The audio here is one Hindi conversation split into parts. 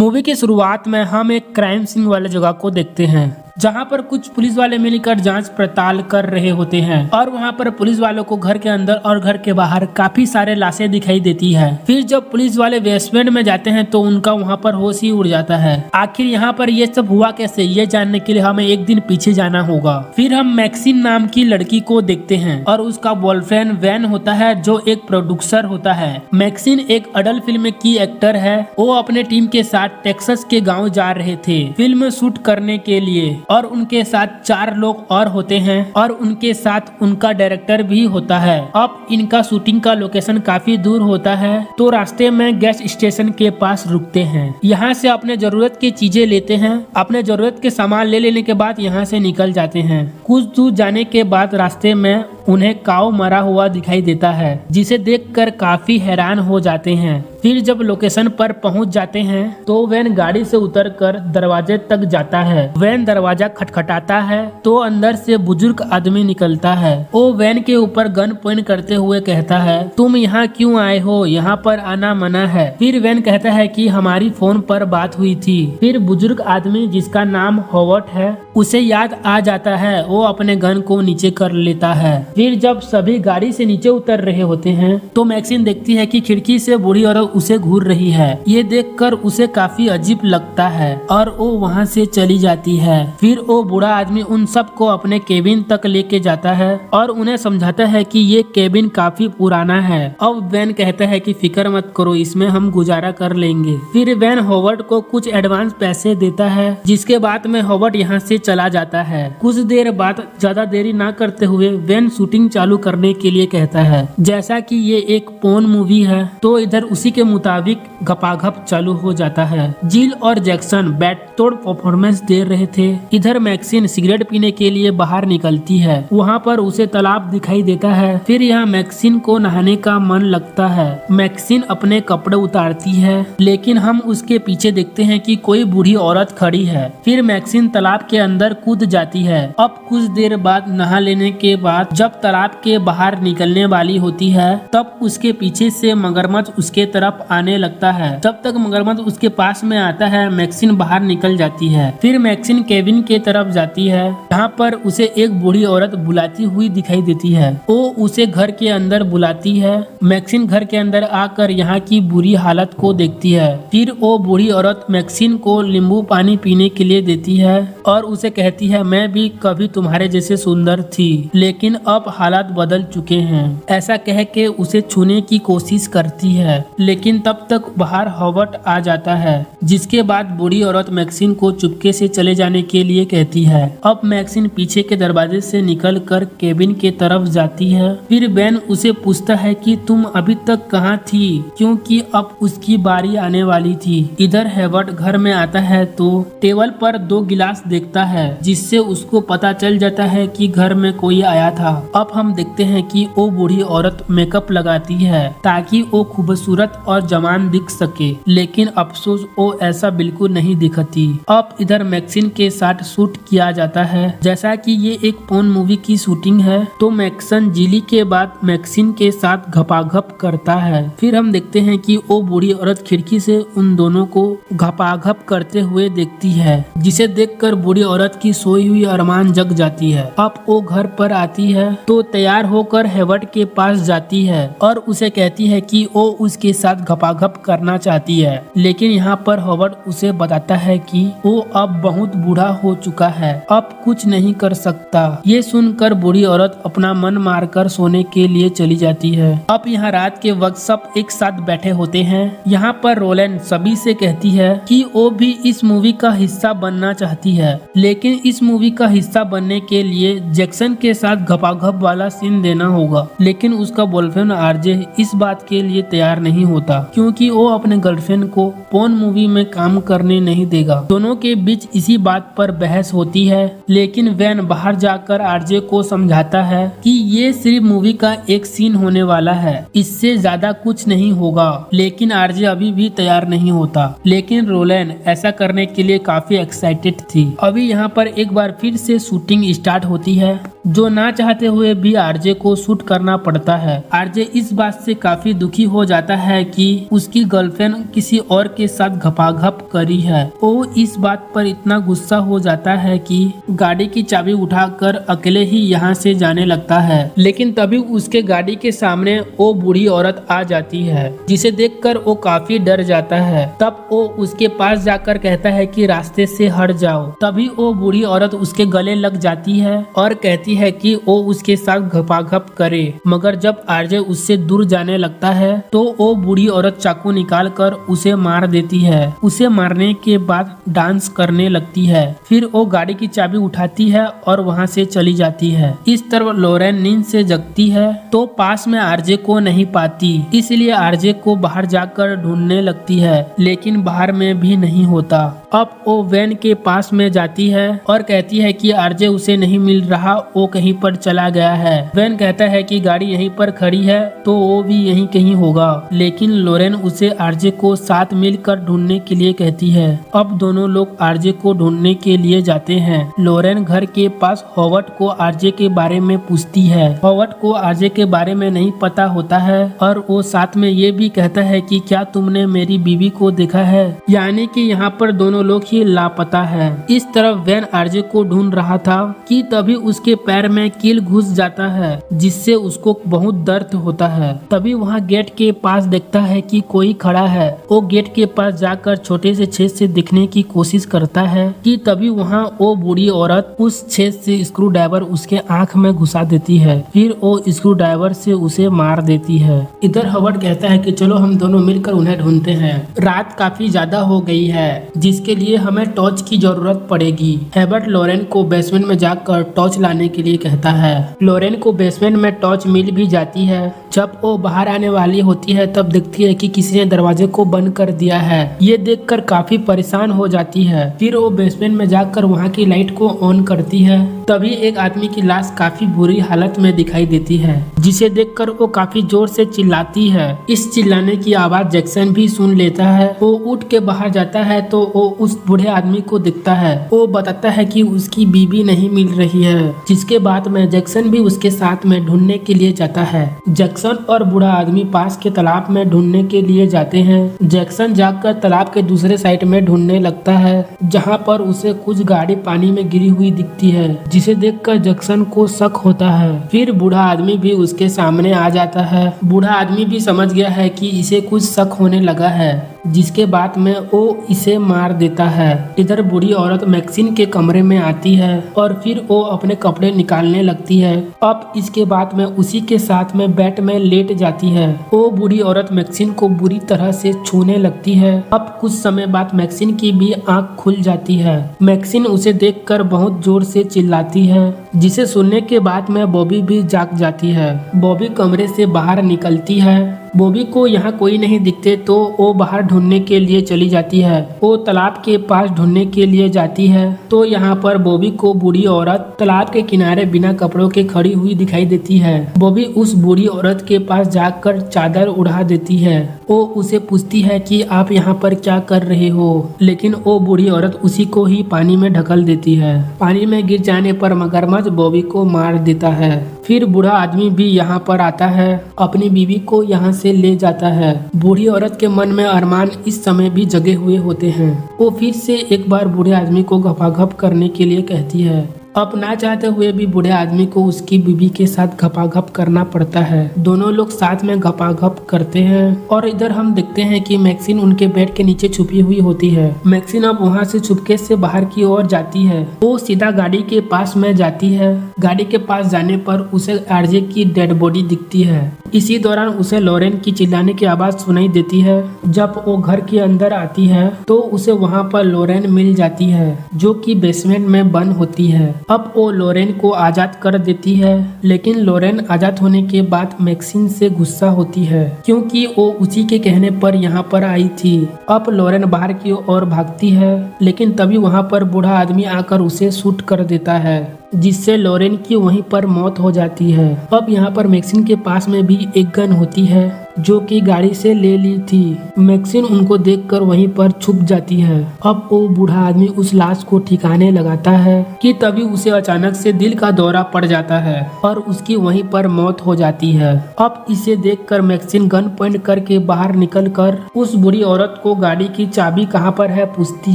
मूवी की शुरुआत में हम एक क्राइम सीन वाले जगह को देखते हैं जहां पर कुछ पुलिस वाले मिलकर जांच पड़ताल कर रहे होते हैं और वहां पर पुलिस वालों को घर के अंदर और घर के बाहर काफी सारे लाशें दिखाई देती है। फिर जब पुलिस वाले बेसमेंट में जाते हैं तो उनका वहां पर होश ही उड़ जाता है। आखिर यहाँ पर ये सब हुआ कैसे, ये जानने के लिए हमें एक दिन पीछे जाना होगा। फिर हम मैक्सिन नाम की लड़की को देखते हैं और उसका बॉयफ्रेंड वैन होता है जो एक प्रोड्यूसर होता है। मैक्सिन एक अडल्ट फिल्म की एक्टर है। वो अपने टीम के साथ टेक्सास के गाँव जा रहे थे फिल्म शूट करने के लिए और उनके साथ 4 लोग और होते हैं और उनके साथ उनका डायरेक्टर भी होता है। अब इनका शूटिंग का लोकेशन काफी दूर होता है तो रास्ते में गैस स्टेशन के पास रुकते हैं। यहाँ से अपने जरूरत की चीजें लेते हैं। अपने जरूरत के सामान ले लेने के बाद यहाँ से निकल जाते हैं। कुछ दूर जाने के बाद रास्ते में उन्हें काऊ मरा हुआ दिखाई देता है जिसे देखकर काफी हैरान हो जाते हैं। फिर जब लोकेशन पर पहुंच जाते हैं तो वैन गाड़ी से उतरकर दरवाजे तक जाता है। वैन दरवाजा खटखटाता है तो अंदर से बुजुर्ग आदमी निकलता है। वो वैन के ऊपर गन पॉइंट करते हुए कहता है, तुम यहाँ क्यों आए हो, यहाँ पर आना मना है। फिर वैन कहता है कि हमारी फोन पर बात हुई थी। फिर बुजुर्ग आदमी जिसका नाम हॉवर्ड है उसे याद आ जाता है। वो अपने गन को नीचे कर लेता है। फिर जब सभी गाड़ी से नीचे उतर रहे होते हैं तो मैक्सिन देखती है कि खिड़की से बूढ़ी औरत उसे घूर रही है। ये देखकर उसे काफी अजीब लगता है और वो वहाँ से चली जाती है। फिर वो बूढ़ा आदमी उन सबको अपने केबिन तक लेके जाता है और उन्हें समझाता है कि ये केबिन काफी पुराना है। अब वैन कहता है कि फिक्र मत करो, इसमें हम गुजारा कर लेंगे। फिर वैन हॉवर्ड को कुछ एडवांस पैसे देता है जिसके बाद में हॉवर्ड यहाँ से चला जाता है। कुछ देर बाद ज्यादा देरी ना करते हुए वैन शूटिंग चालू करने के लिए कहता है। जैसा कि ये एक पोर्न मूवी है तो इधर उसी के मुताबिक घपाघप चालू हो जाता है। जिल और जैक्सन बैटतोड़ परफॉर्मेंस दे रहे थे। इधर मैक्सिन सिगरेट पीने के लिए बाहर निकलती है। वहाँ पर उसे तालाब दिखाई देता है। फिर यहाँ मैक्सिन को नहाने का मन लगता है। मैक्सिन अपने कपड़े उतारती है लेकिन हम उसके पीछे देखते हैं कि कोई बूढ़ी औरत खड़ी है। फिर मैक्सिन तालाब के अंदर कूद जाती है। अब कुछ देर बाद नहा लेने के बाद जब तालाब के बाहर निकलने वाली होती है तब उसके पीछे से मगरमच्छ उसके तरफ आने लगता है। जब तक मगरमच्छ उसके पास में आता है मैक्सिन बाहर निकल जाती है। फिर मैक्सिन केबिन के तरफ जाती है जहाँ पर उसे एक बूढ़ी औरत बुलाती हुई दिखाई देती है। वो उसे घर के अंदर बुलाती है। मैक्सिन घर के अंदर आकर यहाँ की बुरी हालत को देखती है। फिर वो बूढ़ी औरत मैक्सिन को नींबू पानी पीने के लिए देती है और उसे कहती है, मैं भी कभी तुम्हारे जैसे सुंदर थी लेकिन अब हालात बदल चुके हैं। ऐसा कह के उसे छूने की कोशिश करती है लेकिन तब तक बाहर हॉवर्ड आ जाता है जिसके बाद बूढ़ी औरत मैक्सिन को चुपके से चले जाने के लिए कहती है। अब मैक्सिन पीछे के दरवाजे से निकलकर केबिन के तरफ जाती है। फिर बेन उसे पूछता है कि तुम अभी तक कहाँ थी, क्योंकि अब उसकी बारी आने वाली थी। इधर हॉवर्ड घर में आता है तो टेबल पर 2 गिलास देखता है जिससे उसको पता चल जाता है कि घर में कोई आया था। अब हम देखते हैं कि वो बूढ़ी औरत मेकअप लगाती है ताकि वो खूबसूरत और जवान दिख सके, लेकिन अफसोस वो ऐसा बिल्कुल नहीं दिखती। अब इधर मैक्सिन के साथ शूट किया जाता है। जैसा कि ये एक पोर्न मूवी की शूटिंग है तो मैक्सन जिली के बाद मैक्सिन के साथ घपाघप करता है। फिर हम देखते हैं कि वो बूढ़ी औरत खिड़की से उन दोनों को घपाघप करते हुए देखती है जिसे देखकर बूढ़ी औरत की सोई हुई अरमान जग जाती है। अब वो घर पर आती है तो तैयार होकर हॉवर्ड के पास जाती है और उसे कहती है कि वो उसके साथ घपाघप करना चाहती है, लेकिन यहाँ पर हॉवर्ड उसे बताता है कि वो अब बहुत बूढ़ा हो चुका है, अब कुछ नहीं कर सकता। ये सुनकर बूढ़ी औरत अपना मन मारकर सोने के लिए चली जाती है। अब यहाँ रात के वक्त सब एक साथ बैठे होते हैं। यहाँ पर रोलैंड सभी से कहती है कि वो भी इस मूवी का हिस्सा बनना चाहती है, लेकिन इस मूवी का हिस्सा बनने के लिए जैक्सन के साथ घपाघप वाला सीन देना होगा। लेकिन उसका बॉयफ्रेंड आरजे इस बात के लिए तैयार नहीं होता क्योंकि वो अपने गर्लफ्रेंड को पोर्न मूवी में काम करने नहीं देगा। दोनों के बीच इसी बात पर बहस होती है, लेकिन वैन बाहर जाकर आरजे को समझाता है कि ये सिर्फ मूवी का एक सीन होने वाला है, इससे ज्यादा कुछ नहीं होगा। लेकिन आरजे अभी भी तैयार नहीं होता, लेकिन रोलैंड ऐसा करने के लिए काफी एक्साइटेड थी। अभी यहाँ पर एक बार फिर से शूटिंग स्टार्ट होती है। जो ना चाहते हुए भी आरजे को शूट करना पड़ता है। आरजे इस बात से काफी दुखी हो जाता है कि उसकी गर्लफ्रेंड किसी और के साथ घपाघप करी है। वो इस बात पर इतना गुस्सा हो जाता है कि गाड़ी की चाबी उठाकर अकेले ही यहाँ से जाने लगता है। लेकिन तभी उसके गाड़ी के सामने वो बूढ़ी औरत आ जाती है, जिसे देखकर वो काफी डर जाता है। तब वो उसके पास जाकर कहता है कि रास्ते से हट जाओ। तभी वो बूढ़ी औरत उसके गले लग जाती है और कहती है कि वो उसके साथ घपाघप करे। मगर जब आरजे उससे दूर जाने लगता है तो वो बूढ़ी औरत चाकू निकाल कर उसे मार देती है। उसे मारने के बाद डांस करने लगती है। फिर वो गाड़ी की चाबी उठाती है और वहाँ से चली जाती है। इस तरह लोरेन नींद से जगती है तो पास में आरजे को नहीं पाती, इसलिए आरजे को बाहर जाकर ढूंढने लगती है, लेकिन बाहर में भी नहीं होता। अब वो वैन के पास में जाती है और कहती है कि आरजे उसे नहीं मिल रहा, वो कहीं पर चला गया है। वैन कहता है कि गाड़ी यहीं पर खड़ी है तो वो भी यहीं कहीं होगा, लेकिन लोरेन उसे आरजे को साथ मिलकर ढूंढने के लिए कहती है। अब दोनों लोग आरजे को ढूंढने के लिए जाते हैं। लोरेन घर के पास हॉवर्ड को आरजे के बारे में पूछती है। हॉवर्ड को आरजे के बारे में नहीं पता होता है और वो साथ में ये भी कहता है कि क्या तुमने मेरी बीवी को देखा है, यानी कि यहाँ पर दोनों लोग ही लापता है। इस तरफ वैन आरजे को ढूंढ रहा था कि तभी उसके पैर में कील घुस जाता है, जिससे उसको बहुत दर्द होता है। तभी वहाँ गेट के पास देखता है कि कोई खड़ा है। वो गेट के पास जाकर छोटे से छेद से दिखने की कोशिश करता है कि तभी वहाँ वो बूढ़ी औरत उस छेद से स्क्रू ड्राइवर उसके आँख में घुसा देती है। फिर वो स्क्रू ड्राइवर से उसे मार देती है। इधर हॉवर्ड कहता है कि चलो हम दोनों मिलकर उन्हें ढूंढते हैं। रात काफी ज्यादा हो गई है, जिसके लिए हमें टॉर्च की जरूरत पड़ेगी। हॉवर्ड लोरेन को बेसमेंट में जाकर टॉर्च लाने के लिए कहता है। लोरेन को बेसमेंट में टॉर्च मिल भी जाती है। जब वो बाहर आने वाली होती है तब देखती है कि किसी ने दरवाजे को बंद कर दिया है। ये देखकर काफी परेशान हो जाती है। फिर वो बेसमेंट में जाकर वहाँ की लाइट को ऑन करती है। तभी एक आदमी की लाश काफी बुरी हालत में दिखाई देती है, जिसे देखकर वो काफी जोर से चिल्लाती है। इस चिल्लाने की आवाज जैक्सन भी सुन लेता है। वो उठ के बाहर जाता है तो वो उस बूढ़े आदमी को दिखता है। वो बताता है कि उसकी बीवी नहीं मिल रही है, जिसके बाद में जैक्सन भी उसके साथ में ढूंढने के लिए जाता है। जैक्सन और बूढ़ा आदमी पास के तालाब में ढूंढने के लिए जाते हैं। जैक्सन जाकर तालाब के दूसरे साइड में ढूंढने लगता है, जहाँ पर उसे कुछ गाड़ी पानी में गिरी हुई दिखती है, जिसे देखकर जैक्सन को शक होता है। फिर बूढ़ा आदमी भी उसके सामने आ जाता है। बूढ़ा आदमी भी समझ गया है कि इसे कुछ शक होने लगा है, जिसके बाद में वो इसे मार देता है। इधर बूढ़ी औरत मैक्सिन के कमरे में आती है और फिर वो अपने कपड़े निकालने लगती है। अब इसके बाद में उसी के साथ में बेड में लेट जाती है। वो बूढ़ी औरत मैक्सिन को बुरी तरह से छूने लगती है। अब कुछ समय बाद मैक्सिन की भी आंख खुल जाती है। मैक्सिन उसे देखकर बहुत जोर से चिल्लाती है, जिसे सुनने के बाद में बॉबी भी जाग जाती है। बॉबी कमरे से बाहर निकलती है। बॉबी को यहाँ कोई नहीं दिखते तो वो बाहर ढूंढने के लिए चली जाती है। वो तालाब के पास ढूंढने के लिए जाती है तो यहाँ पर बॉबी को बूढ़ी औरत तालाब के किनारे बिना कपड़ों के खड़ी हुई दिखाई देती है। बॉबी उस बूढ़ी औरत के पास जाकर चादर उड़ा देती है। वो उसे पूछती है कि आप यहाँ पर क्या कर रहे हो, लेकिन वो बूढ़ी औरत उसी को ही पानी में ढकल देती है। पानी में गिर जाने पर मगरमच्छ बॉबी को मार देता है। फिर बूढ़ा आदमी भी यहाँ पर आता है, अपनी बीवी को यहाँ से ले जाता है। बूढ़ी औरत के मन में अरमान इस समय भी जगे हुए होते हैं। वो फिर से एक बार बूढ़े आदमी को घपाघप करने के लिए कहती है। अब ना चाहते हुए भी बूढ़े आदमी को उसकी बीवी के साथ घपाघप करना पड़ता है। दोनों लोग साथ में घपाघप करते हैं और इधर हम देखते हैं कि मैक्सिन उनके बेड के नीचे छुपी हुई होती है। मैक्सिन अब वहाँ से चुपके से बाहर की ओर जाती है। वो सीधा गाड़ी के पास में जाती है। गाड़ी के पास जाने पर उसे आरजे की डेड बॉडी दिखती है। इसी दौरान उसे लोरेन की चिल्लाने की आवाज सुनाई देती है। जब वो घर के अंदर आती है तो उसे वहाँ पर लोरेन मिल जाती है, जो कि बेसमेंट में बंद होती है। अब वो लोरेन को आजाद कर देती है, लेकिन लोरेन आजाद होने के बाद मैक्सिन से गुस्सा होती है, क्योंकि वो उसी के कहने पर यहाँ पर आई थी। अब लोरेन बाहर की ओर भागती है, लेकिन तभी वहाँ पर बूढ़ा आदमी आकर उसे शूट कर देता है, जिससे लोरेन की वहीं पर मौत हो जाती है। अब यहाँ पर मैक्सिन के पास में भी एक गन होती है, जो कि गाड़ी से ले ली थी। मैक्सिन उनको देखकर वहीं पर छुप जाती है। अब वो बूढ़ा आदमी उस लाश को ठिकाने लगाता है कि तभी उसे अचानक से दिल का दौरा पड़ जाता है और उसकी वहीं पर मौत हो जाती है। अब इसे देखकर मैक्सिन गन पॉइंट करके बाहर निकलकर उस बूढ़ी औरत को गाड़ी की चाबी कहाँ पर है पूछती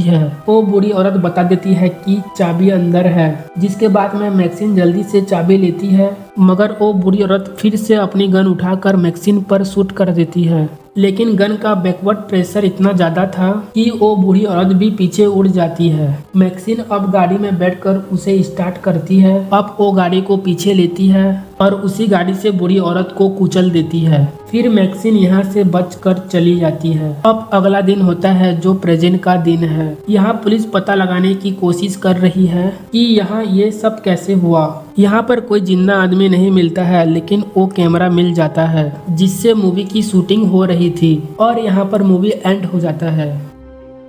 है। वो बूढ़ी औरत बता देती है कि चाबी अंदर है, जिसके बाद में मैक्सिन जल्दी से चाबी लेती है, मगर वो बूढ़ी औरत फिर से अपनी गन उठाकर मैक्सिन पर शूट कर देती है। लेकिन गन का बैकवर्ड प्रेशर इतना ज्यादा था कि वो बूढ़ी औरत भी पीछे उड़ जाती है। मैक्सिन अब गाड़ी में बैठकर उसे स्टार्ट करती है। अब वो गाड़ी को पीछे लेती है और उसी गाड़ी से बूढ़ी औरत को कुचल देती है। फिर मैक्सिन यहाँ से बचकर चली जाती है। अब अगला दिन होता है जो प्रेजेंट का दिन है। यहाँ पुलिस पता लगाने की कोशिश कर रही है कि यहाँ ये सब कैसे हुआ। यहाँ पर कोई जिंदा आदमी नहीं मिलता है, लेकिन वो कैमरा मिल जाता है जिससे मूवी की शूटिंग हो रही थी और यहाँ पर मूवी एंड हो जाता है।